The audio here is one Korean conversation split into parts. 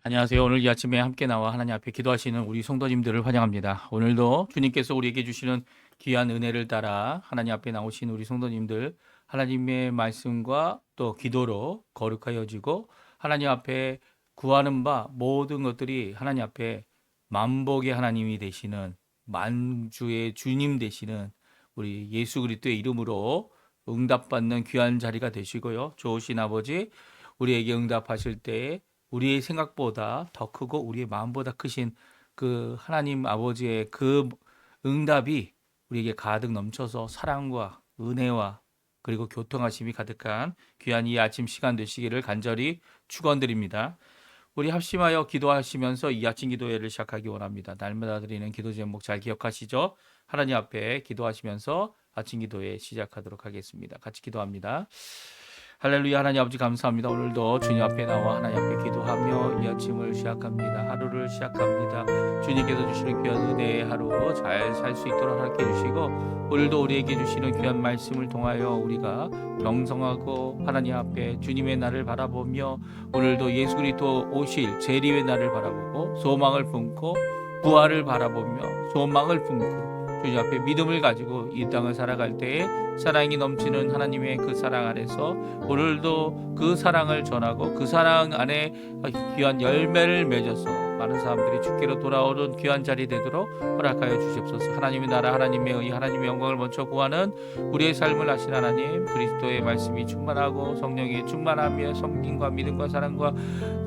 안녕하세요. 오늘 이 아침에 함께 나와 하나님 앞에 기도하시는 우리 성도님들을 환영합니다. 오늘도 주님께서 우리에게 주시는 귀한 은혜를 따라 하나님 앞에 나오신 우리 성도님들 하나님의 말씀과 또 기도로 거룩하여지고 하나님 앞에 구하는 바 모든 것들이 하나님 앞에 만복의 하나님이 되시는 만주의 주님 되시는 우리 예수 그리스도의 이름으로 응답받는 귀한 자리가 되시고요. 좋으신 아버지 우리에게 응답하실 때 우리의 생각보다 더 크고 우리의 마음보다 크신 그 하나님 아버지의 그 응답이 우리에게 가득 넘쳐서 사랑과 은혜와 그리고 교통하심이 가득한 귀한 이 아침 시간 되시기를 간절히 축원드립니다. 우리 합심하여 기도하시면서 이 아침 기도회를 시작하기 원합니다. 날마다 드리는 기도 제목 잘 기억하시죠? 하나님 앞에 기도하시면서 아침 기도회 시작하도록 하겠습니다. 같이 기도합니다. 할렐루야. 하나님 아버지 감사합니다. 오늘도 주님 앞에 나와 하나님 앞에 기도하며 이 아침을 시작합니다. 하루를 시작합니다. 주님께서 주시는 귀한 은혜의 하루 잘 살 수 있도록 함께 해주시고 오늘도 우리에게 주시는 귀한 말씀을 통하여 우리가 경성하고 하나님 앞에 주님의 날을 바라보며 오늘도 예수 그리스도 오실 재림의 날을 바라보고 소망을 품고 부활을 바라보며 소망을 품고 주님 앞에 믿음을 가지고 이 땅을 살아갈 때에 사랑이 넘치는 하나님의 그 사랑 안에서 오늘도 그 사랑을 전하고 그 사랑 안에 귀한 열매를 맺어서 많은 사람들이 주께로 돌아오는 귀한 자리 되도록 허락하여 주시옵소서. 하나님의 나라 하나님의 의 하나님의 영광을 먼저 구하는 우리의 삶을 하신 하나님 그리스도의 말씀이 충만하고 성령이 충만하며 성김과 믿음과 사랑과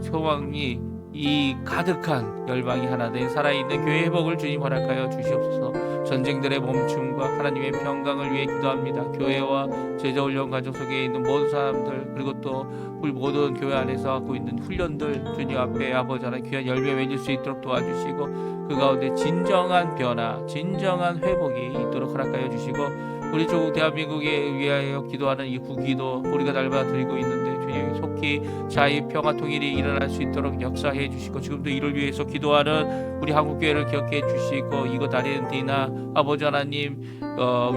소망이 이 가득한 열방이 하나 된 살아있는 교회 회복을 주님 허락하여 주시옵소서. 전쟁들의 멈춤과 하나님의 평강을 위해 기도합니다. 교회와 제자훈련 가정 속에 있는 모든 사람들 그리고 또 우리 모든 교회 안에서 하고 있는 훈련들 주님 앞에 아버지 하나님 귀한 열매 맺을 수 있도록 도와주시고 그 가운데 진정한 변화 진정한 회복이 있도록 허락하여 주시고 우리 조국 대한민국에 위하여 기도하는 이 구기도 우리가 날마다 드리고 있는데 주님 속히 자유 평화 통일이 일어날 수 있도록 역사해 주시고 지금도 이를 위해서 기도하는 우리 한국교회를 기억해 주시고 이곳 아르헨티나 아버지 하나님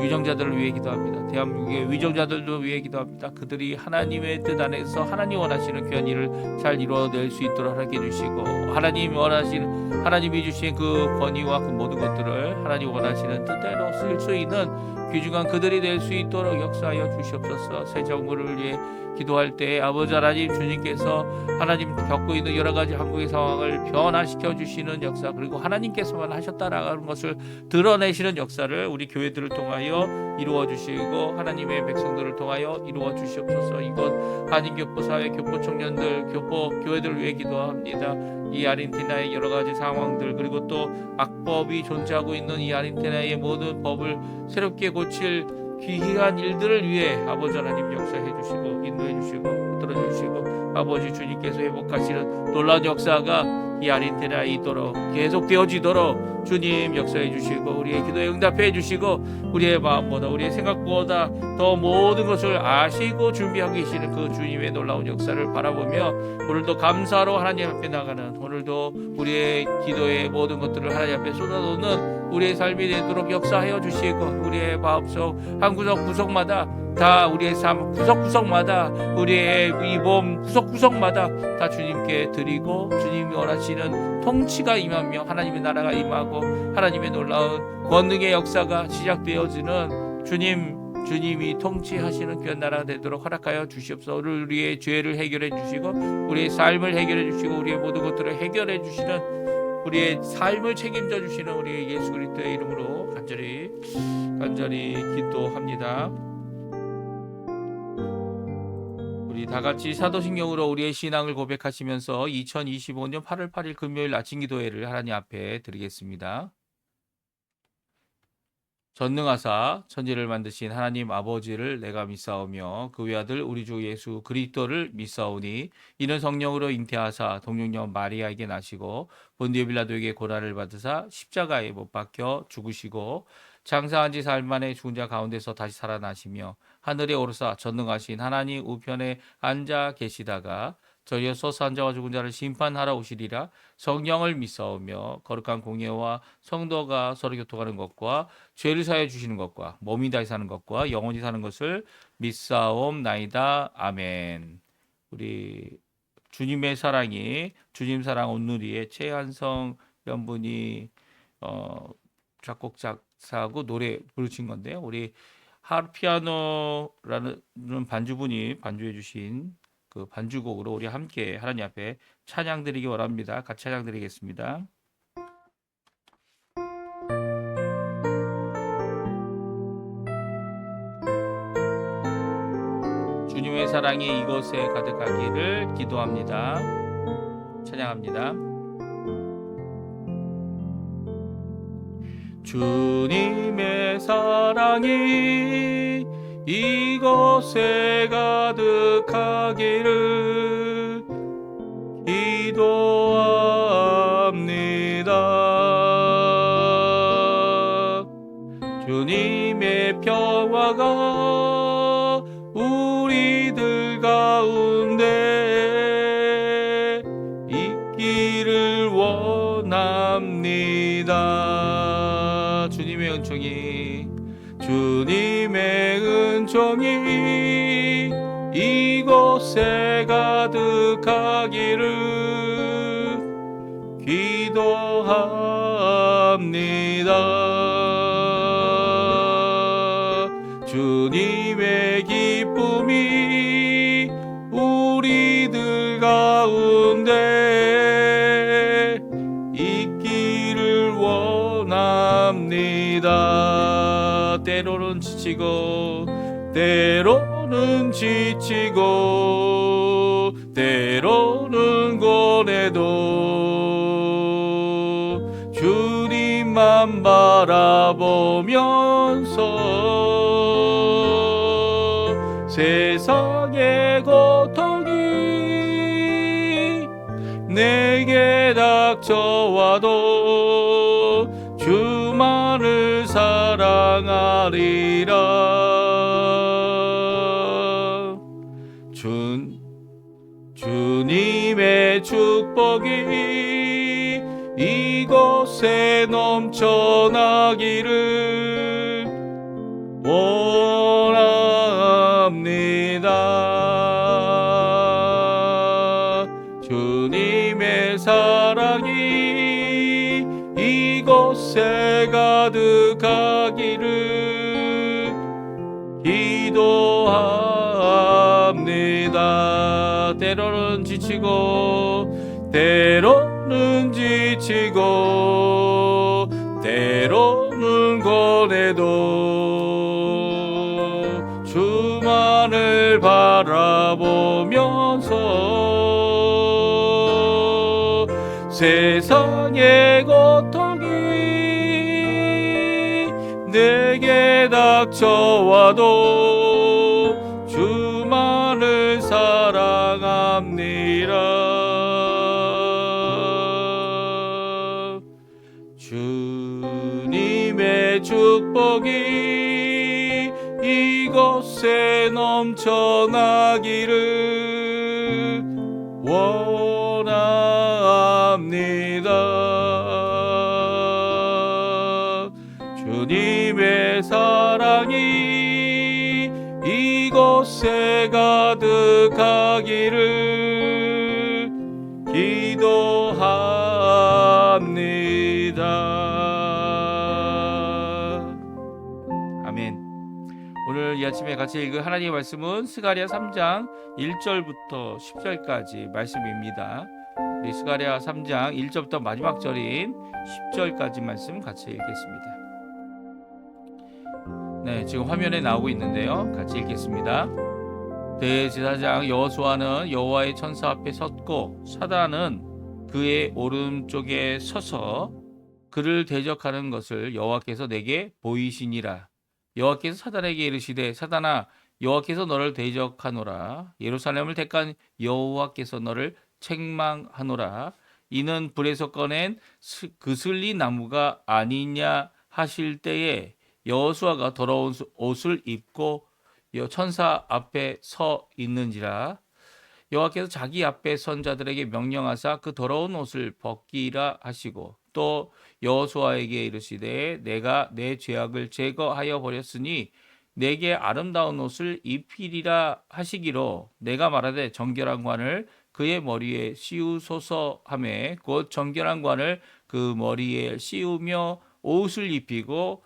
위정자들을 위해 기도합니다. 대한민국의 위정자들도 위해 기도합니다. 그들이 하나님의 뜻 안에서 하나님 원하시는 귀한 일을 잘 이루어낼 수 있도록 하게 해주시고 하나님이 주신 그 권위와 그 모든 것들을 하나님 원하시는 뜻대로 쓸 수 있는 귀중한 그들이 될 수 있도록 역사하여 주시옵소서. 새 정부를 위해 기도할 때 아버지 하나님 주님께서 하나님 겪고 있는 여러 가지 한국의 상황을 변화시켜 주시는 역사 그리고 하나님께서만 하셨다라는 것을 드러내시는 역사를 우리 교회들을 통하여 이루어 주시고 하나님의 백성들을 통하여 이루어 주시옵소서. 이곳 한인교포 사회 교포 청년들 교포 교회들을 위해 기도합니다. 이 아르헨티나의 여러 가지 상황들 그리고 또 악법이 존재하고 있는 이 아르헨티나의 모든 법을 새롭게 고칠 귀한 일들을 위해 아버지 하나님 역사해 주시고 인도해 주시고 붙들어 주시고 아버지 주님께서 회복하시는 놀라운 역사가 이 아르헨티나에 있도록 계속되어지도록 주님 역사해 주시고 우리의 기도에 응답해 주시고 우리의 마음보다 우리의 생각보다 더 모든 것을 아시고 준비하고 계시는 그 주님의 놀라운 역사를 바라보며 오늘도 감사로 하나님 앞에 나가는 오늘도 우리의 기도의 모든 것들을 하나님 앞에 쏟아놓는 우리의 삶이 되도록 역사하여 주시고 우리의 마음속 한 구석구석마다 다 우리의 삶 구석구석마다 우리의 이 몸 구석구석마다 다 주님께 드리고 주님이 원하시는 통치가 임하며 하나님의 나라가 임하고 하나님의 놀라운 권능의 역사가 시작되어지는 주님이 통치하시는 귀한 나라가 되도록 허락하여 주시옵소서. 우리의 죄를 해결해 주시고 우리의 삶을 해결해 주시고 우리의 모든 것들을 해결해 주시는 우리의 삶을 책임져 주시는 우리 예수 그리스도의 이름으로 간절히 기도합니다. 우리 다 같이 사도신경으로 우리의 신앙을 고백하시면서 2025년 8월 8일 금요일 아침 기도회를 하나님 앞에 드리겠습니다. 전능하사 천지를 만드신 하나님 아버지를 내가 믿사오며 그 외아들 우리 주 예수 그리스도를 믿사오니 이는 성령으로 잉태하사 동정녀 마리아에게 나시고 본디오 빌라도에게 고난을 받으사 십자가에 못 박혀 죽으시고 장사한 지 사흘 만에 죽은 자 가운데서 다시 살아나시며 하늘에 오르사 전능하신 하나님 우편에 앉아 계시다가 저희여 소수한 자와 죽은 자를 심판하러 오시리라. 성령을 믿사오며 거룩한 공예와 성도가 서로 교통하는 것과 죄를 사해 주시는 것과 몸이 다시 사는 것과 영원히 사는 것을 믿사옵나이다. 아멘. 우리 주님의 사랑이 주님 사랑 온누리의 최한성 연분이 작곡 작사하고 노래 부르신 건데요. 우리 하르피아노라는 반주분이 반주해 주신 그 반주곡으로 우리 함께 하나님 앞에 찬양 드리기 원합니다. 같이 찬양 드리겠습니다. 주님의 사랑이 이곳에 가득하기를 기도합니다. 찬양합니다. 주님의 사랑이 이곳에 가득하기를 기도합니다. 주님의 평화가 우리들 가운데 있기를 원합니다. 주님의 은총이 이곳에 가득하기를 기도합니다. 주님의 기쁨이 우리들 가운데 있기를 원합니다. 때로는 지치고 때로는 고뇌도 주님만 바라보면서 세상의 고통이 내게 닥쳐와도 주만을 사랑하리라. 주님의 축복이 이곳에 넘쳐나기를 원합니다. 주님의 사랑이 이곳에 가득하기를 기도합니다. 때로는 지치고 때로는 고뇌도 주만을 바라보면서 세상의 고통이 내게 닥쳐와도 주만을 사랑합니다. 주님의 축복이 이곳에 넘쳐나기를 원합니다. 주님의 사랑이 이곳에 가득하기를 기도합니다. 아멘. 오늘 이 아침에 같이 읽을 하나님의 말씀은 스가랴 3장 1절부터 10절까지 말씀입니다. 우리 스가랴 3장 1절부터 마지막 절인 10절까지 말씀 같이 읽겠습니다. 네, 지금 화면에 나오고 있는데요. 같이 읽겠습니다. 대제사장 여호수아는 여호와의 천사 앞에 섰고 사단은 그의 오른쪽에 서서 그를 대적하는 것을 여호와께서 내게 보이시니라. 여호와께서 사단에게 이르시되 사단아 여호와께서 너를 대적하노라. 예루살렘을 택한 여호와께서 너를 책망하노라. 이는 불에서 꺼낸 그슬리 나무가 아니냐 하실 때에 여호수아가 더러운 옷을 입고 천사 앞에 서 있는지라. 여호와께서 자기 앞에 선 자들에게 명령하사 그 더러운 옷을 벗기라 하시고 또 여호수아에게 이르시되 내가 내 죄악을 제거하여 버렸으니 내게 아름다운 옷을 입히리라 하시기로 내가 말하되 정결한 관을 그의 머리에 씌우소서 하매 곧 정결한 관을 그 머리에 씌우며 옷을 입히고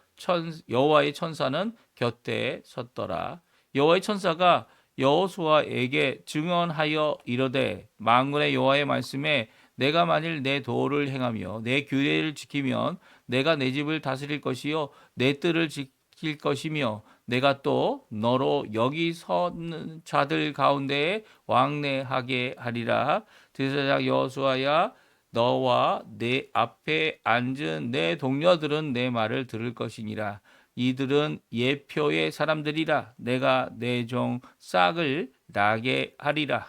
여호와의 천사는 곁에 섰더라. 여호와의 천사가 여호수아에게 증언하여 이르되 만군의 여호와의 말씀에 내가 만일 내 도를 행하며 내 규례를 지키면 내가 내 집을 다스릴 것이요 내 뜰을 지킬 것이며 내가 또 너로 여기 선 자들 가운데에 왕래하게 하리라. 대제사장 여호수아야 너와 내 앞에 앉은 내 동료들은 내 말을 들을 것이니라. 이들은 예표의 사람들이라. 내가 내 종 싹을 나게 하리라.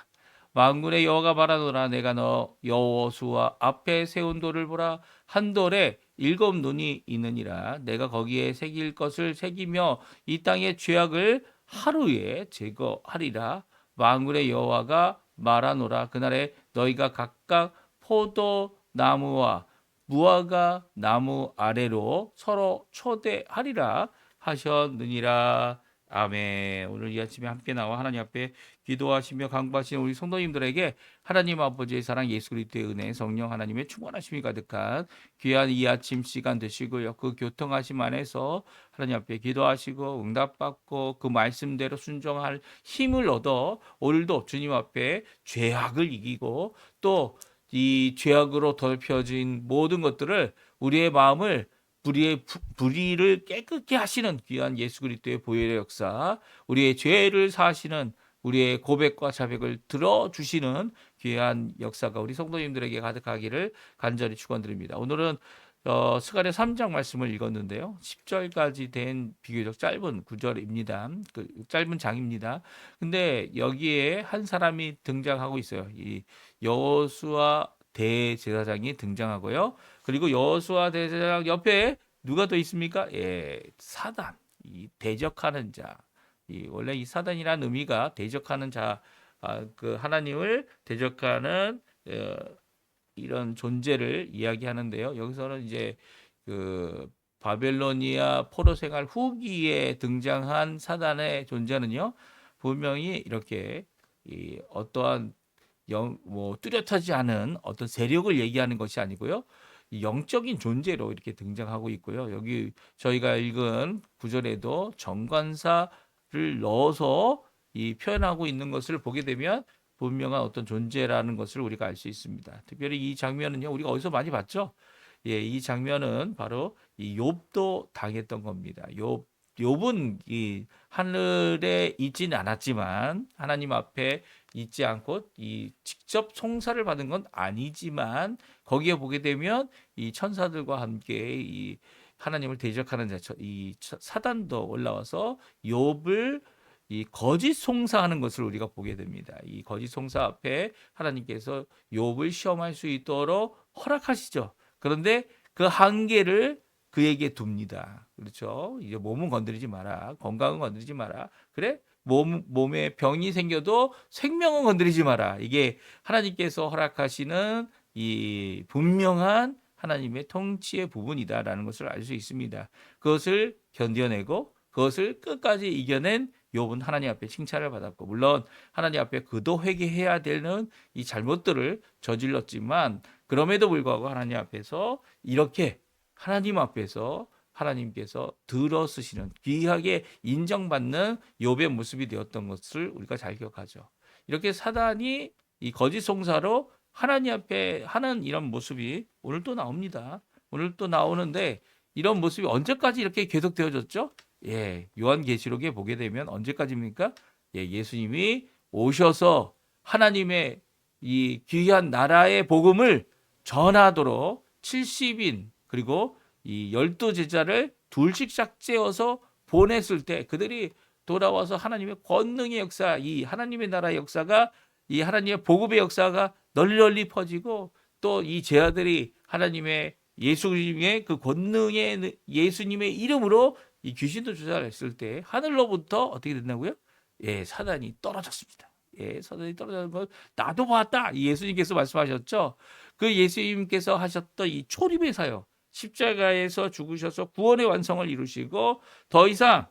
만군의 여호와가 말하노라. 내가 너 여호수아 앞에 세운 돌을 보라. 한 돌에 7눈이 있느니라. 내가 거기에 새길 것을 새기며 이 땅의 죄악을 하루에 제거하리라. 만군의 여호와가 말하노라. 그날에 너희가 각각 포도나무와 무화과 나무 아래로 서로 초대하리라 하셨느니라. 아멘. 오늘 이 아침에 함께 나와 하나님 앞에 기도하시며 강구하시는 우리 성도님들에게 하나님 아버지의 사랑, 예수 그리스도의 은혜, 성령 하나님의 충만하심이 가득한 귀한 이 아침 시간 되시고요. 그 교통하심 안에서 하나님 앞에 기도하시고 응답받고 그 말씀대로 순종할 힘을 얻어 오늘도 주님 앞에 죄악을 이기고 또 이 죄악으로 더럽혀진 모든 것들을 우리의 마음을 불의를 깨끗게 하시는 귀한 예수 그리스도의 보혈의 역사, 우리의 죄를 사하시는 우리의 고백과 자백을 들어주시는 귀한 역사가 우리 성도님들에게 가득하기를 간절히 축원드립니다. 오늘은 스가랴 3장 말씀을 읽었는데요. 10절까지 된 비교적 짧은 구절입니다. 그 짧은 장입니다. 근데 여기에 한 사람이 등장하고 있어요. 이 여호수아 대제사장이 등장하고요. 그리고 여호수아 대제사장 옆에 누가 더 있습니까? 예, 사단. 이 대적하는 자. 원래 이 사단이라는 의미가 대적하는 자, 그 하나님을 대적하는 이런 존재를 이야기하는데요. 여기서는 이제 그 바벨로니아 포로 생활 후기에 등장한 사단의 존재는요, 분명히 이렇게 어떠한 뚜렷하지 않은 어떤 세력을 얘기하는 것이 아니고요. 영적인 존재로 이렇게 등장하고 있고요. 여기 저희가 읽은 구절에도 정관사를 넣어서 표현하고 있는 것을 보게 되면 분명한 어떤 존재라는 것을 우리가 알 수 있습니다. 특별히 이 장면은요, 우리가 어디서 많이 봤죠? 예, 이 장면은 바로 이 욥도 당했던 겁니다. 욥은 이 하늘에 있지는 않았지만 하나님 앞에 있지 않고 이 직접 송사를 받은 건 아니지만 거기에 보게 되면 이 천사들과 함께 이 하나님을 대적하는 자, 이 사단도 올라와서 욥을 이 거짓 송사하는 것을 우리가 보게 됩니다. 이 거짓 송사 앞에 하나님께서 욥을 시험할 수 있도록 허락하시죠. 그런데 그 한계를 그에게 둡니다. 그렇죠? 이제 몸은 건드리지 마라. 건강은 건드리지 마라. 그래? 몸에 병이 생겨도 생명은 건드리지 마라. 이게 하나님께서 허락하시는 이 분명한 하나님의 통치의 부분이다라는 것을 알 수 있습니다. 그것을 견뎌내고 그것을 끝까지 이겨낸 욥은 하나님 앞에 칭찬을 받았고, 물론 하나님 앞에 그도 회개해야 되는 이 잘못들을 저질렀지만 그럼에도 불구하고 하나님 앞에서 이렇게 하나님 앞에서 하나님께서 들어쓰시는 귀하게 인정받는 욥의 모습이 되었던 것을 우리가 잘 기억하죠. 이렇게 사단이 이 거짓 송사로 하나님 앞에 하는 이런 모습이 오늘 또 나옵니다. 오늘 또 나오는데 이런 모습이 언제까지 이렇게 계속되어졌죠? 예, 요한계시록에 보게 되면 언제까지입니까? 예, 예수님이 오셔서 하나님의 이 귀한 나라의 복음을 전하도록 70인 그리고 이 12제자를 둘씩 짝지어서 보냈을 때 그들이 돌아와서 하나님의 권능의 역사, 이 하나님의 나라의 역사가 이 하나님의 복음의 역사가 널리 퍼지고 또 이 제자들이 하나님의 예수님의 그 권능의 예수님의 이름으로 이 귀신도 쫓아냈을 때 하늘로부터 어떻게 된다고요? 예, 사단이 떨어졌습니다. 예, 사단이 떨어지는 걸 나도 봤다. 예수님께서 말씀하셨죠. 그 예수님께서 하셨던 이 초림의 사역, 십자가에서 죽으셔서 구원의 완성을 이루시고 더 이상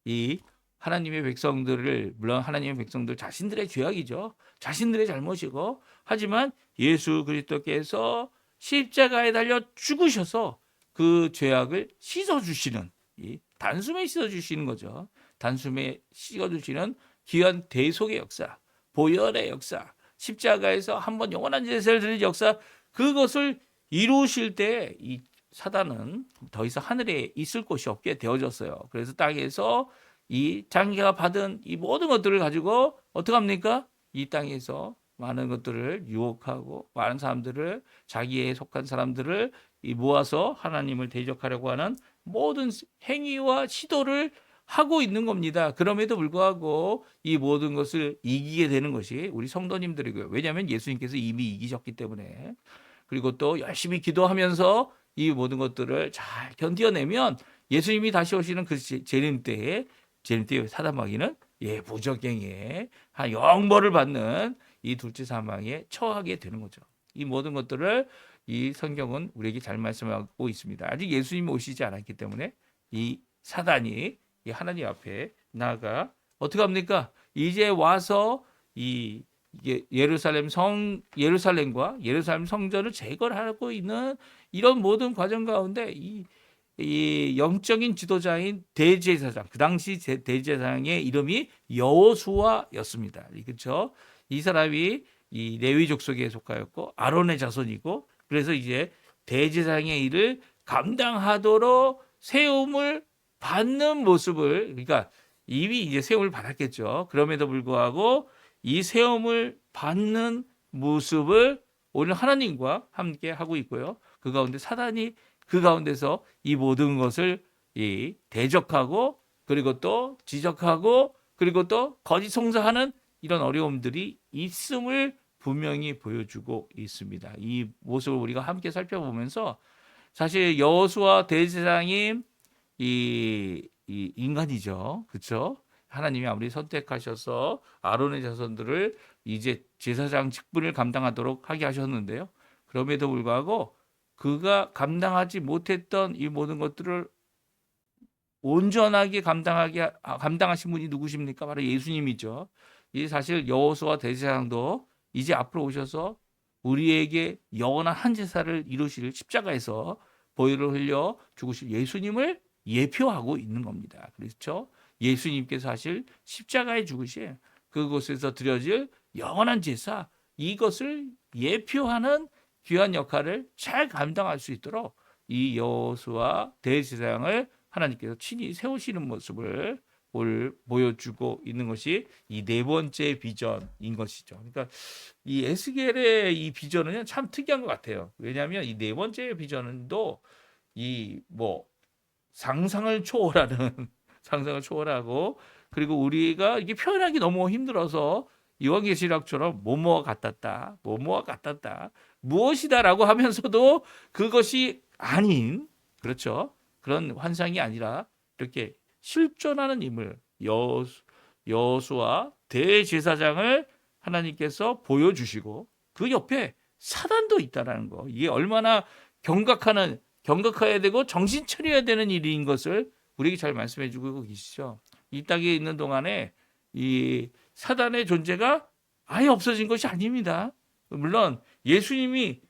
이 하나님의 백성들을, 물론 하나님의 백성들 자신들의 죄악이죠. 자신들의 잘못이고, 하지만 예수 그리스도께서 십자가에 달려 죽으셔서 그 죄악을 씻어주시는, 이 단숨에 씻어주시는 거죠. 단숨에 씻어주시는 귀한 대속의 역사, 보혈의 역사, 십자가에서 한번 영원한 제사를 드릴 역사, 그것을 이루실 때 이 사단은 더 이상 하늘에 있을 곳이 없게 되어졌어요. 그래서 땅에서 이 자기가 받은 이 모든 것들을 가지고 어떻게 합니까? 이 땅에서 많은 것들을 유혹하고 많은 사람들을, 자기에 속한 사람들을 모아서 하나님을 대적하려고 하는 모든 행위와 시도를 하고 있는 겁니다. 그럼에도 불구하고 이 모든 것을 이기게 되는 것이 우리 성도님들이고요. 왜냐하면 예수님께서 이미 이기셨기 때문에. 그리고 또 열심히 기도하면서 이 모든 것들을 잘 견뎌내면 예수님이 다시 오시는 그 재림 때에 사단마귀는 무적행에 한 영벌을 받는 이 둘째 사망에 처하게 되는 거죠. 이 모든 것들을 이 성경은 우리에게 잘 말씀하고 있습니다. 아직 예수님이 오시지 않았기 때문에 이 사단이 이 하나님 앞에 나아가 어떻게 합니까? 이제 와서 이게 예루살렘과 예루살렘 성전을 제거하고 있는 이런 모든 과정 가운데 이 영적인 지도자인 대제사장, 그 당시 대제사장의 이름이 여호수아였습니다. 그렇죠? 이 사람이 이 레위 족속에 속하였고 아론의 자손이고, 그래서 이제 대제사장의 일을 감당하도록 세움을 받는 모습을, 그러니까 이미 이제 세움을 받았겠죠. 그럼에도 불구하고 이 세움을 받는 모습을 오늘 하나님과 함께 하고 있고요. 그 가운데 사단이 그 가운데서 이 모든 것을 대적하고, 그리고 또 지적하고, 그리고 또 거짓 송사하는 이런 어려움들이 있음을 분명히 보여주고 있습니다. 이 모습을 우리가 함께 살펴보면서 사실 여호수아 대제사장이 이 인간이죠. 그렇죠? 하나님이 아무리 선택하셔서 아론의 자손들을 이제 제사장 직분을 감당하도록 하게 하셨는데요. 그럼에도 불구하고 그가 감당하지 못했던 이 모든 것들을 온전하게 감당하신 분이 누구십니까? 바로 예수님이죠. 이 사실 여호수아 대제사장도 이제 앞으로 오셔서 우리에게 영원한 한 제사를 이루실, 십자가에서 보혈을 흘려 죽으실 예수님을 예표하고 있는 겁니다. 그렇죠? 예수님께서 사실 십자가에 죽으신 그곳에서 드려질 영원한 제사, 이것을 예표하는 귀한 역할을 잘 감당할 수 있도록 이 여호수아 대제사장을 하나님께서 친히 세우시는 모습을 보여주고 있는 것이 이 네 번째 비전인 것이죠. 그러니까 이 에스겔의 이 비전은 참 특이한 것 같아요. 왜냐하면 이 네 번째 비전도 상상을 초월하는 상상을 초월하고, 그리고 우리가 이게 표현하기 너무 힘들어서 요한계시록처럼 뭐뭐와 같았다, 뭐뭐와 같았다, 무엇이다라고 하면서도 그것이 아닌, 그렇죠? 그런 환상이 아니라 이렇게 실존하는 인물 여호수아 대제사장을 하나님께서 보여주시고 그 옆에 사단도 있다라는 거, 이게 얼마나 경각해야 되고 정신 차려야 되는 일인 것을 우리에게 잘 말씀해주고 계시죠. 이 땅에 있는 동안에 이 사단의 존재가 아예 없어진 것이 아닙니다. 물론 예수님이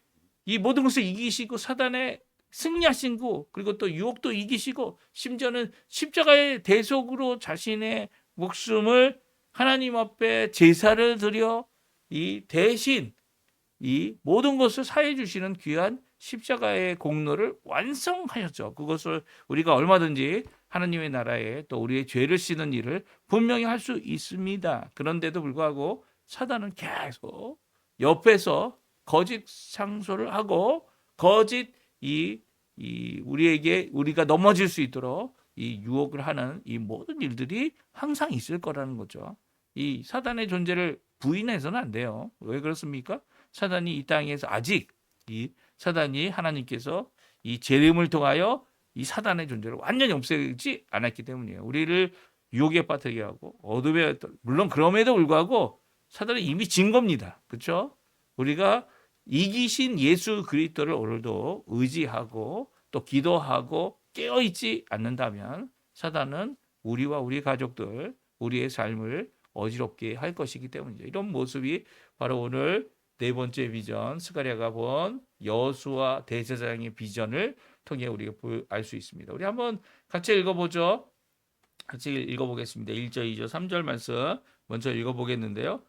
이 모든 것을 이기시고 사단의 승리하신 거, 그리고 또 유혹도 이기시고 심지어는 십자가의 대속으로 자신의 목숨을 하나님 앞에 제사를 드려 이 대신 이 모든 것을 사해 주시는 귀한 십자가의 공로를 완성하셨죠. 그것을 우리가 얼마든지 하나님의 나라에 또 우리의 죄를 씻는 일을 분명히 할 수 있습니다. 그런데도 불구하고 사단은 계속 옆에서 거짓 상소를 하고 거짓 우리가 넘어질 수 있도록 이 유혹을 하는 이 모든 일들이 항상 있을 거라는 거죠. 이 사단의 존재를 부인해서는 안 돼요. 왜 그렇습니까? 사단이 이 땅에서 아직 이 사단이 하나님께서 이 재림을 통하여 이 사단의 존재를 완전히 없애지 않았기 때문이에요. 우리를 유혹에 빠뜨리게 하고 어둠에, 물론 그럼에도 불구하고 사단은 이미 진 겁니다. 그렇죠? 우리가 이기신 예수 그리스도를 오늘도 의지하고 또 기도하고 깨어있지 않는다면 사단은 우리와 우리 가족들, 우리의 삶을 어지럽게 할 것이기 때문이죠. 이런 모습이 바로 오늘 네 번째 비전, 스가랴가 본 여호수아 대제사장의 비전을 통해 우리가 알 수 있습니다. 우리 한번 같이 읽어보죠. 같이 읽어보겠습니다. 1절, 2절, 3절 말씀 먼저 읽어보겠는데요.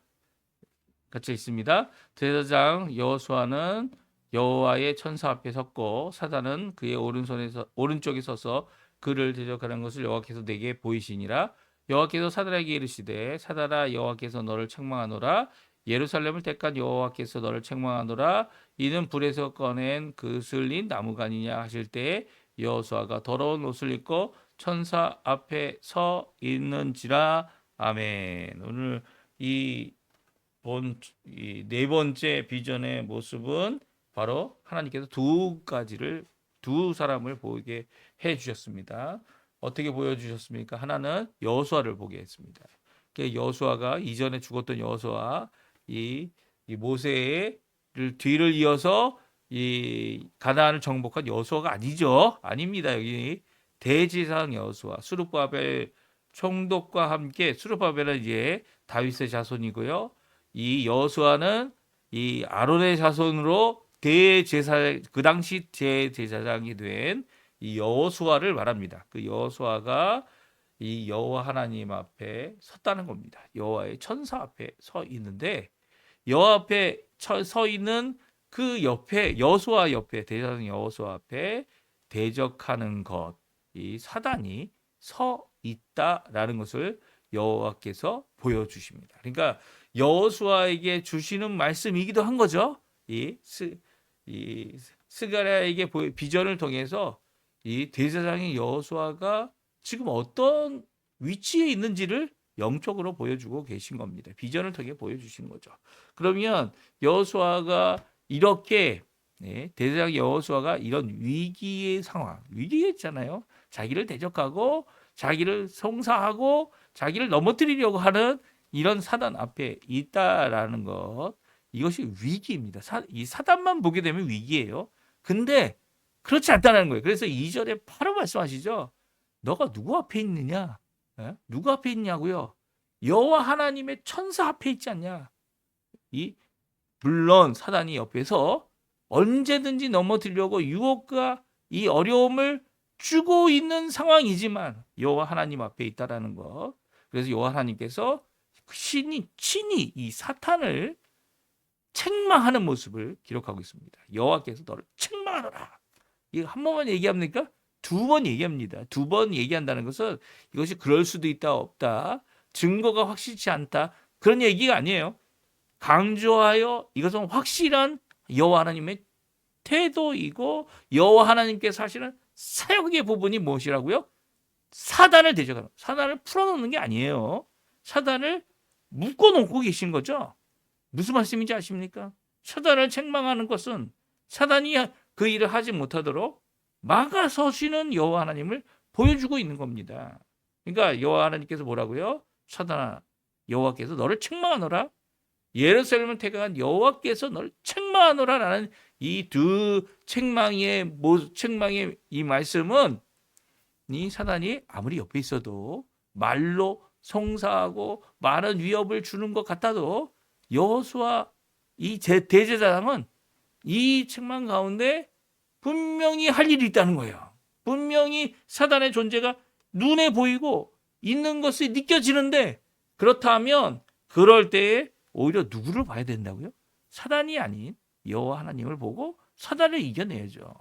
같이 있습니다. 대제사장 여호수아는 여호와의 천사 앞에 섰고 사단은 그의 오른쪽에 서서 그를 대적하는 것을 여호와께서 내게 보이시니라. 여호와께서 사단에게 이르시되 사단아 여호와께서 너를 책망하노라. 예루살렘을 택한 여호와께서 너를 책망하노라. 이는 불에서 꺼낸 그 슬린 나무가니냐 하실 때에 여호수아가 더러운 옷을 입고 천사 앞에 서 있는지라. 아멘. 오늘 이 네 번째 비전의 모습은 바로 하나님께서 두 사람을 보게 해 주셨습니다. 어떻게 보여주셨습니까? 하나는 여호수아를 보게 했습니다. 여호수아가 이전에 죽었던 여호수아, 이 모세의 뒤를 이어서 이 가나안을 정복한 여호수아가 아니죠. 아닙니다. 여기 대제사장 여호수아, 스룹바벨 총독과 함께, 스룹바벨은 이제 다윗의 자손이고요. 이 여호수아는 이 아론의 자손으로 그 당시 대제사장이 된 이 여호수아를 말합니다. 그 여호수아가 이 여호와 하나님 앞에 섰다는 겁니다. 여호와의 천사 앞에 서 있는데 여호와 앞에 서 있는 그 옆에 여호수아 옆에 대제사장 여호수아 앞에 대적하는 것, 이 사단이 서 있다라는 것을 여호와께서 보여주십니다. 그러니까 여호수아에게 주시는 말씀이기도 한 거죠. 이 스가랴에게 비전을 통해서 이 대제사장의 여호수아가 지금 어떤 위치에 있는지를 영적으로 보여주고 계신 겁니다. 비전을 통해 보여주신 거죠. 그러면 여호수아가 이렇게 대제사장 여호수아가 이런 위기의 상황, 위기였잖아요. 자기를 대적하고 자기를 송사하고 자기를 넘어뜨리려고 하는 이런 사단 앞에 있다라는 것, 이것이 위기입니다. 이 사단만 보게 되면 위기예요. 근데 그렇지 않다는 거예요. 그래서 2절에 바로 말씀하시죠. 너가 누구 앞에 있느냐? 누구 앞에 있냐고요? 여호와 하나님의 천사 앞에 있지 않냐? 물론 사단이 옆에서 언제든지 넘어뜨리려고 유혹과 이 어려움을 주고 있는 상황이지만 여호와 하나님 앞에 있다라는 것. 그래서 여호와 하나님께서 친히 이 사탄을 책망하는 모습을 기록하고 있습니다. 여호와께서 너를 책망하노라. 이거 한 번만 얘기합니까? 두 번 얘기합니다. 두 번 얘기한다는 것은 이것이 그럴 수도 있다 없다, 증거가 확실치 않다, 그런 얘기가 아니에요. 강조하여 이것은 확실한 여호와 하나님의 태도이고 여호와 하나님께서 하시는 사역의 부분이 무엇이라고요? 사단을 대적하는, 사단을 풀어놓는 게 아니에요. 사단을 묶어놓고 계신 거죠. 무슨 말씀인지 아십니까? 사단을 책망하는 것은 사단이 그 일을 하지 못하도록 막아서시는 여호와 하나님을 보여주고 있는 겁니다. 그러니까 여호와 하나님께서 뭐라고요? 사단아, 여호와께서 너를 책망하노라. 예루살렘을 택한 여호와께서 너를 책망하노라라는 이 두 책망의 이 말씀은 이 사단이 아무리 옆에 있어도 말로 송사하고 많은 위협을 주는 것 같아도 여호수아 이 대제사장은 이 책망 가운데 분명히 할 일이 있다는 거예요. 분명히 사단의 존재가 눈에 보이고 있는 것이 느껴지는데, 그렇다면 그럴 때에 오히려 누구를 봐야 된다고요? 사단이 아닌 여호와 하나님을 보고 사단을 이겨내야죠.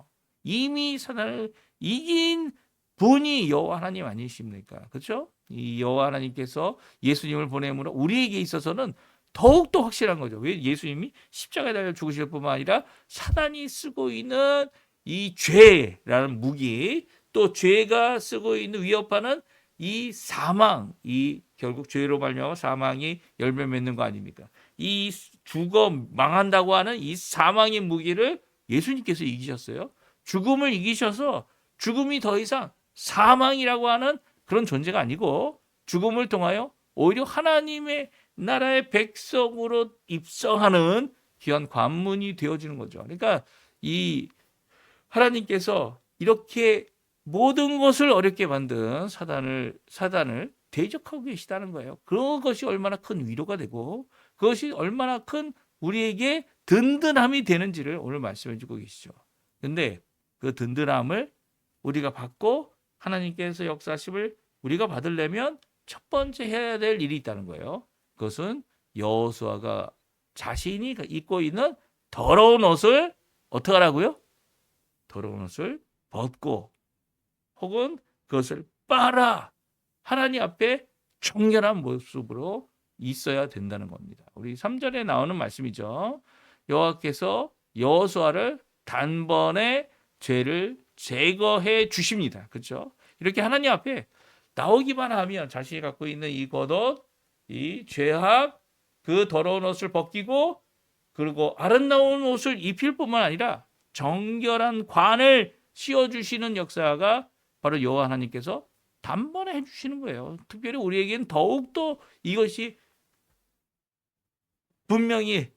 이미 사단을 이긴 분이 여호와 하나님 아니십니까? 그렇죠? 이 여호와 하나님께서 예수님을 보내므로 우리에게 있어서는 더욱더 확실한 거죠. 왜? 예수님이 십자가에 달려 죽으실 뿐만 아니라 사단이 쓰고 있는 이 죄라는 무기, 또 죄가 쓰고 있는 위협하는 이 사망, 이 결국 죄로 말미암아 사망이 열매 맺는 거 아닙니까? 이 죽어 망한다고 하는 이 사망의 무기를 예수님께서 이기셨어요. 죽음을 이기셔서 죽음이 더 이상 사망이라고 하는 그런 존재가 아니고 죽음을 통하여 오히려 하나님의 나라의 백성으로 입성하는 귀한 관문이 되어지는 거죠. 그러니까 이 하나님께서 이렇게 모든 것을 어렵게 만든 사단을 대적하고 계시다는 거예요. 그것이 얼마나 큰 위로가 되고 그것이 얼마나 큰 우리에게 든든함이 되는지를 오늘 말씀해 주고 계시죠. 근데 그 든든함을 우리가 받고 하나님께서 역사하심을 우리가 받으려면 첫 번째 해야 될 일이 있다는 거예요. 그것은 여호수아가 자신이 입고 있는 더러운 옷을 어떻게 하라고요? 더러운 옷을 벗고 혹은 그것을 빨아 하나님 앞에 청결한 모습으로 있어야 된다는 겁니다. 우리 3절에 나오는 말씀이죠. 여호와께서 여호수아를 단번에 죄를 제거해 주십니다. 그렇죠? 이렇게 하나님 앞에 나오기만 하면 자신이 갖고 있는 이 겉옷, 이 죄악, 그 더러운 옷을 벗기고 그리고 아름다운 옷을 입힐 뿐만 아니라 정결한 관을 씌워주시는 역사가 바로 여호와 하나님께서 단번에 해주시는 거예요. 특별히 우리에겐 더욱더 이것이 분명히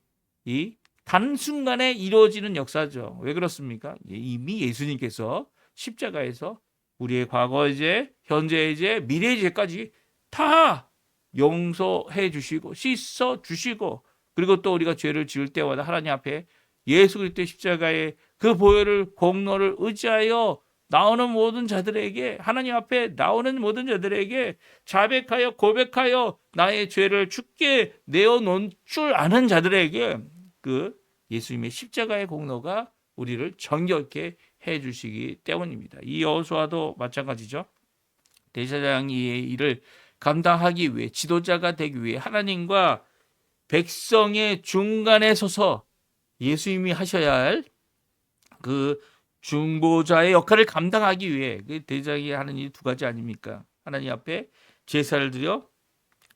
이 단순간에 이루어지는 역사죠. 왜 그렇습니까? 이미 예수님께서 십자가에서 우리의 과거의 죄, 현재의 죄, 미래의 죄까지 다 용서해 주시고 씻어 주시고 그리고 또 우리가 죄를 지을 때마다 하나님 앞에 예수 그리스도의 십자가의 그 보혈을 공로를 의지하여 나오는 모든 자들에게 하나님 앞에 나오는 모든 자들에게 자백하여 고백하여 나의 죄를 주께 내어놓은 줄 아는 자들에게 그 예수님의 십자가의 공로가 우리를 정결케 해주시기 때문입니다. 이 여호수아도 마찬가지죠. 대제사장이 이 일을 감당하기 위해 지도자가 되기 위해 하나님과 백성의 중간에 서서 예수님이 하셔야 할 그 중보자의 역할을 감당하기 위해 대제사장이 하는 일이 두 가지 아닙니까? 하나님 앞에 제사를 드려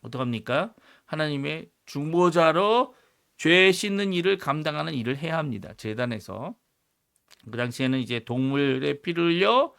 어떡합니까? 하나님의 중보자로 죄 씻는 일을 감당하는 일을 해야 합니다. 제단에서. 그 당시에는 이제 동물의 피를 흘려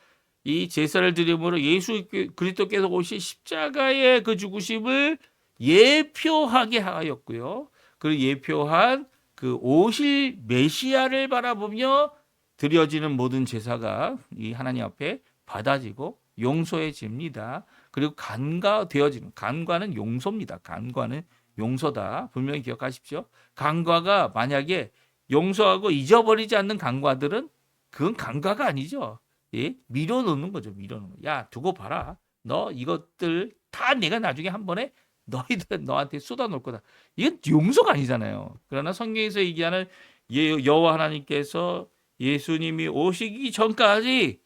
이 제사를 드림으로 예수 그리스도께서 오신 십자가의 그 죽으심을 예표하게 하였고요. 그 예표한 그 오실 메시아를 바라보며 드려지는 모든 제사가 이 하나님 앞에 받아지고 용서해집니다. 그리고 간과되어지는 간과는 용서입니다. 간과는 용서다. 분명히 기억하십시오. 간과가 만약에 용서하고 잊어버리지 않는 간과들은 그건 간과가 아니죠. 예? 밀어놓는 거죠. 밀어놓는 거. 야, 두고 봐라. 너 이것들 다 내가 나중에 한 번에 너희들 너한테 쏟아놓을 거다. 이건 용서가 아니잖아요. 그러나 성경에서 얘기하는 여호와 하나님께서 예수님이 오시기 전까지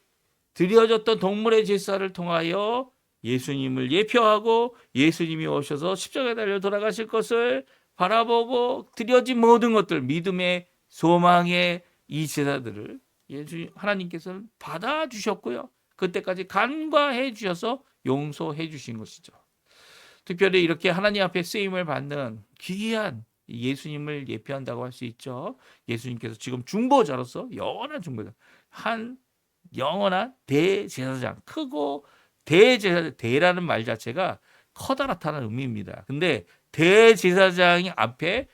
드려졌던 동물의 제사를 통하여 예수님을 예표하고 예수님이 오셔서 십자가에 달려 돌아가실 것을 바라보고 드려진 모든 것들 믿음의 소망의 이 제사들을 하나님께서는 받아주셨고요. 그때까지 간과해 주셔서 용서해 주신 것이죠. 특별히 이렇게 하나님 앞에 쓰임을 받는 귀한 예수님을 예표한다고 할 수 있죠. 예수님께서 지금 중보자로서 영원한 중보자, 한 영원한 대제사장, 크고 대제사장, 대라는 말 자체가 커다랗다는 의미입니다. 근데 대제사장이 앞에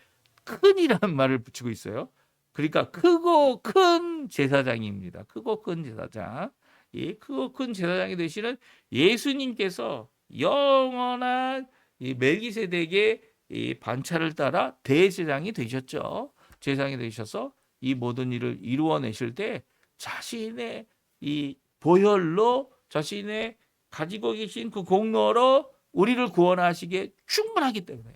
큰이라는 말을 붙이고 있어요. 그러니까 크고 큰 제사장입니다. 크고 큰 제사장. 이 크고 큰 제사장이 되시는 예수님께서 영원한 이 멜기세덱의 이 반차를 따라 대제사장이 되셨죠. 제사장이 되셔서 이 모든 일을 이루어내실 때 자신의 이 보혈로 자신의 가지고 계신 그 공로로 우리를 구원하시기에 충분하기 때문에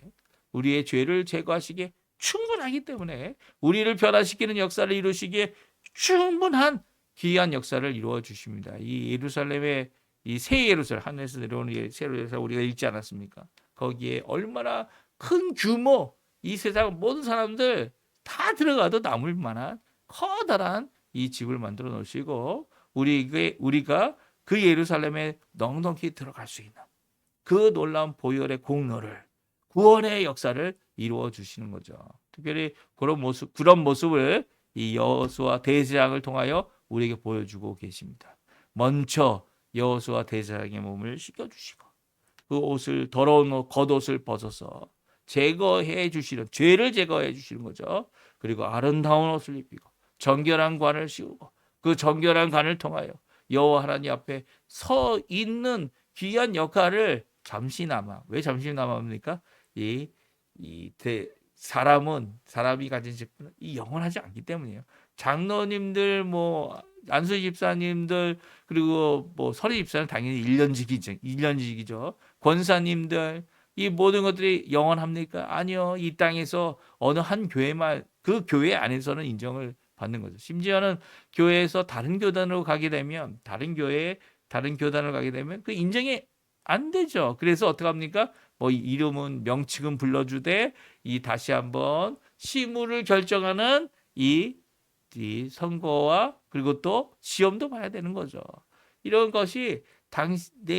우리의 죄를 제거하시기에 충분하기 때문에 우리를 변화시키는 역사를 이루시기에 충분한 귀한 역사를 이루어 주십니다. 이 예루살렘의 이 새 예루살렘 하늘에서 내려오는 새 예루살렘 우리가 읽지 않았습니까? 거기에 얼마나 큰 규모 이 세상 모든 사람들 다 들어가도 남을 만한 커다란 이 집을 만들어 놓으시고 우리가 그 예루살렘에 넉넉히 들어갈 수 있는 그 놀라운 보혈의 공로를 구원의 역사를 이루어 주시는 거죠. 특별히 그런 모습을 이 여호수아 대제사장을 통하여 우리에게 보여주고 계십니다. 먼저 여호수아 대제사장의 몸을 씻겨 주시고 그 옷을 더러운 겉옷을 벗어서 제거해 주시는 죄를 제거해 주시는 거죠. 그리고 아름다운 옷을 입히고 정결한 관을 씌우고 그 정결한 관을 통하여 여호와 하나님 앞에 서 있는 귀한 역할을 잠시나마, 왜 잠시나마입니까? 사람이 가진 직분은 이 영원하지 않기 때문이에요. 장로님들, 뭐 안수 집사님들, 그리고 뭐 서리 집사는 당연히 1년직이죠. 1년직이죠. 권사님들, 이 모든 것들이 영원합니까? 아니요. 이 땅에서 어느 한 교회만, 그 교회 안에서는 인정을 받는 거죠. 심지어는 교회에서 다른 교단으로 가게 되면, 다른 교회에 다른 교단을 가게 되면 그 인정이 안 되죠. 그래서 어떻게 합니까? 뭐 이름은 명칭은 불러주되 이 다시 한번 시무를 결정하는 이 선거와 그리고 또 시험도 봐야 되는 거죠. 이런 것이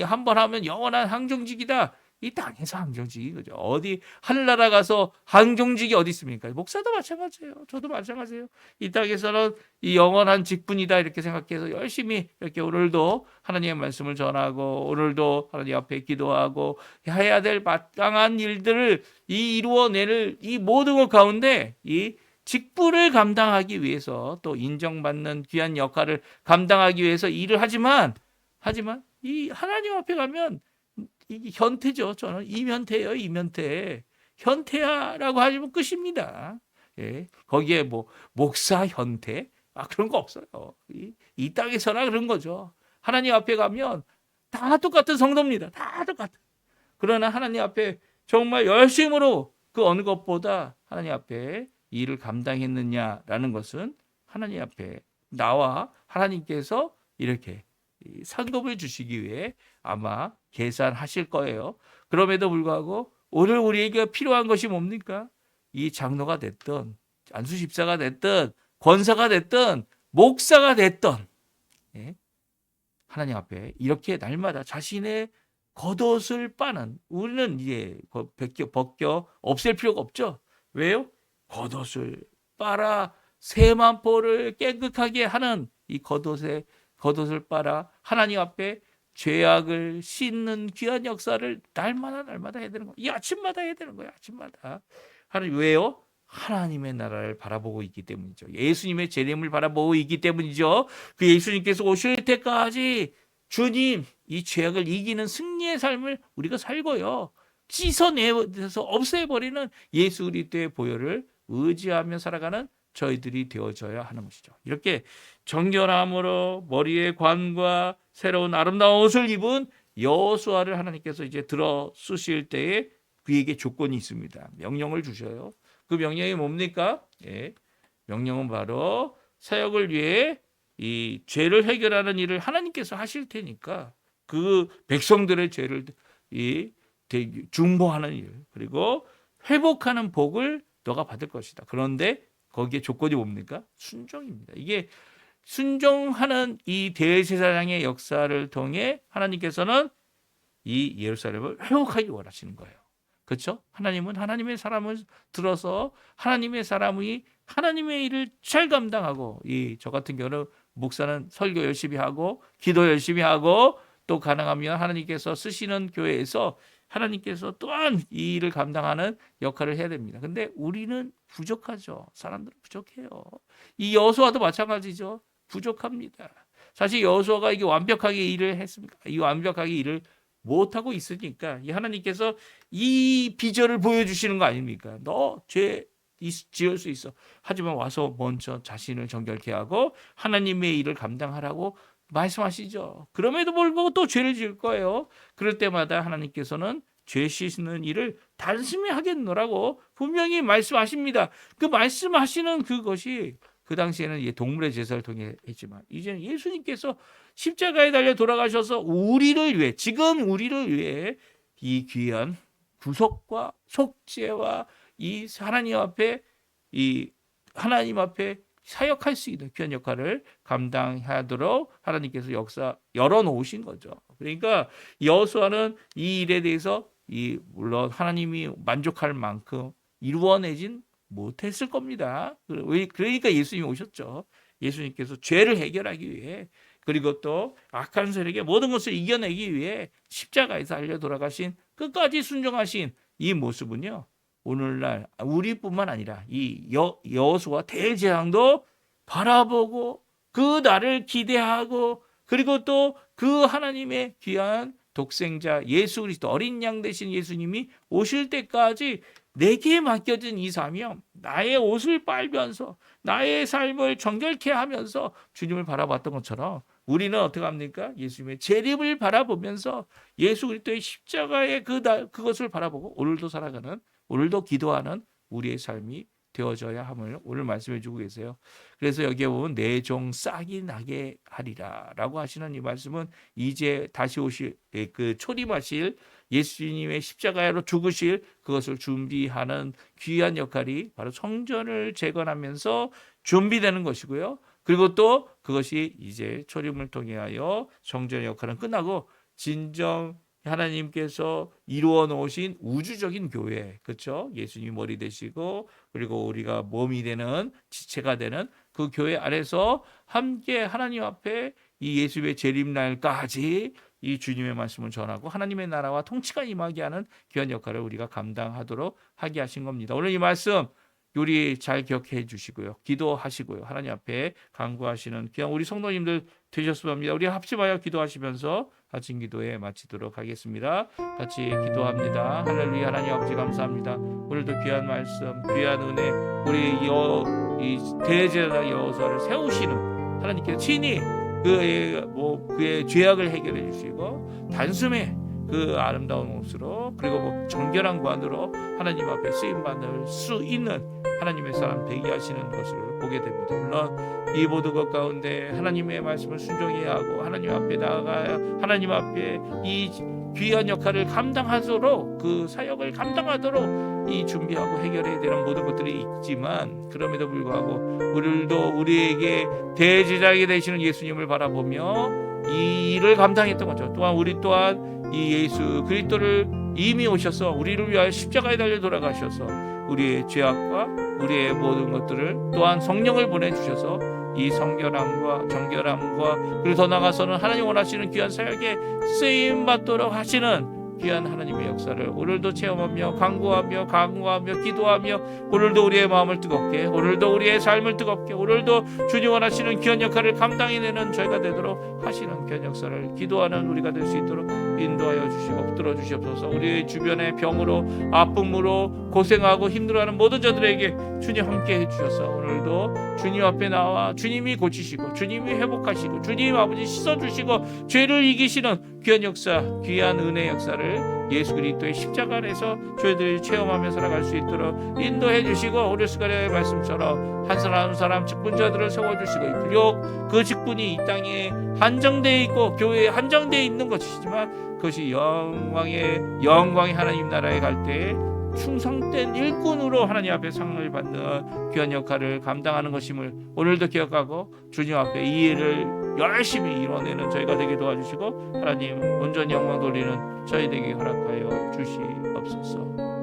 한번 하면 영원한 항정직이다. 이 땅에서 항정직인 거죠. 어디 하늘나라 가서 항정직이 어디 있습니까? 목사도 마찬가지예요. 저도 마찬가지예요. 이 땅에서는 이 영원한 직분이다 이렇게 생각해서 열심히 이렇게 오늘도 하나님의 말씀을 전하고 오늘도 하나님 앞에 기도하고 해야 될 마땅한 일들을 이루어내는 이 모든 것 가운데 이 직분을 감당하기 위해서 또 인정받는 귀한 역할을 감당하기 위해서 일을 하지만 이 하나님 앞에 가면 이 현태죠. 저는 이면태예요. 이면태. 현태야라고 하시면 끝입니다. 예. 거기에 뭐 목사 현태 그런 거 없어요. 이 땅에서나 그런 거죠. 하나님 앞에 가면 다 똑같은 성도입니다. 다 똑같아. 그러나 하나님 앞에 정말 열심으로 그 어느 것보다 하나님 앞에 일을 감당했느냐라는 것은 하나님 앞에 나와 하나님께서 이렇게 상급을 주시기 위해 아마 계산하실 거예요. 그럼에도 불구하고 오늘 우리에게 필요한 것이 뭡니까? 이 장로가 됐든 안수 집사가 됐든 권사가 됐든 목사가 됐든 하나님 앞에 이렇게 날마다 자신의 겉옷을 빠는, 우리는 이제 벗겨 없앨 필요가 없죠. 왜요? 겉옷을 빨아 세만포를 깨끗하게 하는 이 겉옷을 빨아 하나님 앞에 죄악을 씻는 귀한 역사를 날마다 해야 되는 거예요. 이 아침마다 해야 되는 거예요. 아침마다. 하나님, 왜요? 하나님의 나라를 바라보고 있기 때문이죠. 예수님의 재림을 바라보고 있기 때문이죠. 그 예수님께서 오실 때까지 주님 이 죄악을 이기는 승리의 삶을 우리가 살고요. 씻어내서 없애버리는 예수 그리스도의 보혈을 의지하며 살아가는 저희들이 되어져야 하는 것이죠. 이렇게 정결함으로 머리에 관과 새로운 아름다운 옷을 입은 여호수아를 하나님께서 이제 들어 쓰실 때에 그에게 조건이 있습니다. 명령을 주셔요. 그 명령이 뭡니까? 명령은 바로 사역을 위해 이 죄를 해결하는 일을 하나님께서 하실 테니까 그 백성들의 죄를 중보하는 일, 그리고 회복하는 복을 너가 받을 것이다. 그런데 거기에 조건이 뭡니까? 순종입니다. 이게 순종하는 이 대제사장의 역사를 통해 하나님께서는 이 예루살렘을 회복하기 원하시는 거예요. 그렇죠? 하나님은 하나님의 사람을 들어서 하나님의 사람이 하나님의 일을 잘 감당하고, 저 같은 경우는 목사는 설교 열심히 하고 기도 열심히 하고 또 가능하면 하나님께서 쓰시는 교회에서 하나님께서 또한 이 일을 감당하는 역할을 해야 됩니다. 근데 우리는 부족하죠. 사람들은 부족해요. 이 여호수아도 마찬가지죠. 부족합니다. 사실 여호수아가 이게 완벽하게 일을 했습니까? 이 완벽하게 일을 못하고 있으니까 이 하나님께서 이 비전을 보여주시는 거 아닙니까? 너 죄 지을 수 있어. 하지만 와서 먼저 자신을 정결케 하고 하나님의 일을 감당하라고 말씀하시죠. 그럼에도 불구하고 또 죄를 지을 거예요. 그럴 때마다 하나님께서는 죄 씻는 일을 단숨에 하겠노라고 분명히 말씀하십니다. 그 말씀하시는 그것이 그 당시에는 동물의 제사를 통해 했지만 이제는 예수님께서 십자가에 달려 돌아가셔서 우리를 위해, 지금 우리를 위해 이 귀한 구속과 속죄와 이 하나님 앞에 사역할 수 있는 귀한 역할을 감당하도록 하나님께서 역사 열어놓으신 거죠. 그러니까 여호수아는 이 일에 대해서 물론 하나님이 만족할 만큼 이루어내진 못했을 겁니다. 그러니까 예수님이 오셨죠. 예수님께서 죄를 해결하기 위해, 그리고 또 악한 세력의 모든 것을 이겨내기 위해 십자가에서 달려 돌아가신, 끝까지 순종하신 이 모습은요, 오늘날 우리뿐만 아니라 이 여호수아 대제사장도 바라보고 그 날을 기대하고 그리고 또 그 하나님의 귀한 독생자 예수 그리스도 어린 양 되신 예수님이 오실 때까지 내게 맡겨진 이 사명, 나의 옷을 빨면서 나의 삶을 정결케 하면서 주님을 바라봤던 것처럼 우리는 어떻게 합니까? 예수님의 재림을 바라보면서 예수 그리스도의 십자가의 그것을 바라보고 오늘도 살아가는, 오늘도 기도하는 우리의 삶이 되어져야 함을 오늘 말씀해 주고 계세요. 그래서 여기에 보면 내 종 싹이 나게 하리라 라고 하시는 이 말씀은 이제 다시 오실 그 초림하실 예수님의 십자가로 죽으실 그것을 준비하는 귀한 역할이 바로 성전을 재건하면서 준비되는 것이고요. 그리고 또 그것이 이제 초림을 통해 하여 성전의 역할은 끝나고 진정 하나님께서 이루어 놓으신 우주적인 교회, 그렇죠? 예수님이 머리 되시고 그리고 우리가 몸이 되는 지체가 되는 그 교회 안에서 함께 하나님 앞에 이 예수의 재림날까지 이 주님의 말씀을 전하고 하나님의 나라와 통치가 임하게 하는 귀한 역할을 우리가 감당하도록 하게 하신 겁니다. 오늘 이 말씀 우리 잘 기억해 주시고요. 기도하시고요. 하나님 앞에 간구하시는 귀한 우리 성도님들 되셨으면 합니다. 우리 합심하여 기도하시면서 아침 기도에 마치도록 하겠습니다. 같이 기도합니다. 할렐루야. 하나님 아버지 감사합니다. 오늘도 귀한 말씀, 귀한 은혜, 우리 이 대제사 여호수아를 세우시는 하나님께서 친히 그의 죄악을 해결해 주시고 단숨에 그 아름다운 옷으로 그리고 정결한 관으로 하나님 앞에 쓰임 받을 수 있는 하나님의 사람 되게 하시는 것을 보게 됩니다. 물론 이 모든 것 가운데 하나님의 말씀을 순종해야 하고 하나님 앞에 나아가야 하나님 앞에 이 귀한 역할을 감당하도록 그 사역을 감당하도록 이 준비하고 해결해야 되는 모든 것들이 있지만 그럼에도 불구하고 우리도 우리에게 대제사장이 되시는 예수님을 바라보며 이 일을 감당했던 거죠. 또한 우리 또한 이 예수 그리스도를 이미 오셔서 우리를 위하여 십자가에 달려 돌아가셔서 우리의 죄악과 우리의 모든 것들을 또한 성령을 보내주셔서 이 성결함과 정결함과 그리고 더 나아가서는 하나님 원하시는 귀한 사역에 쓰임받도록 하시는 귀한 하나님의 역사를 오늘도 체험하며 간구하며 기도하며 오늘도 우리의 마음을 뜨겁게 오늘도 우리의 삶을 뜨겁게 오늘도 주님 원하시는 귀한 역할을 감당해내는 저희가 되도록 하시는 귀한 역사를 기도하는 우리가 될 수 있도록 인도하여 주시고 붙들어 주시옵소서. 우리 주변의 병으로 아픔으로 고생하고 힘들어하는 모든 자들에게 주님 함께 해주셔서 오늘도 주님 앞에 나와 주님이 고치시고 주님이 회복하시고 주님 아버지 씻어주시고 죄를 이기시는 귀한 역사 귀한 은혜 역사를 예수 그리스도의 십자가 안에서 저희들이 체험하며 살아갈 수 있도록 인도해 주시고 오늘 시간의 말씀처럼 한 사람 한 사람 직분자들을 세워주시고 비록 그 직분이 이 땅에 한정되어 있고 교회에 한정되어 있는 것이지만 그것이 영광의 하나님 나라에 갈 때에 충성된 일꾼으로 하나님 앞에 상을 받는 귀한 역할을 감당하는 것임을 오늘도 기억하고 주님 앞에 이 일을 열심히 이뤄내는 저희가 되게 도와주시고 하나님 온전히 영광 돌리는 저희 되게 허락하여 주시옵소서.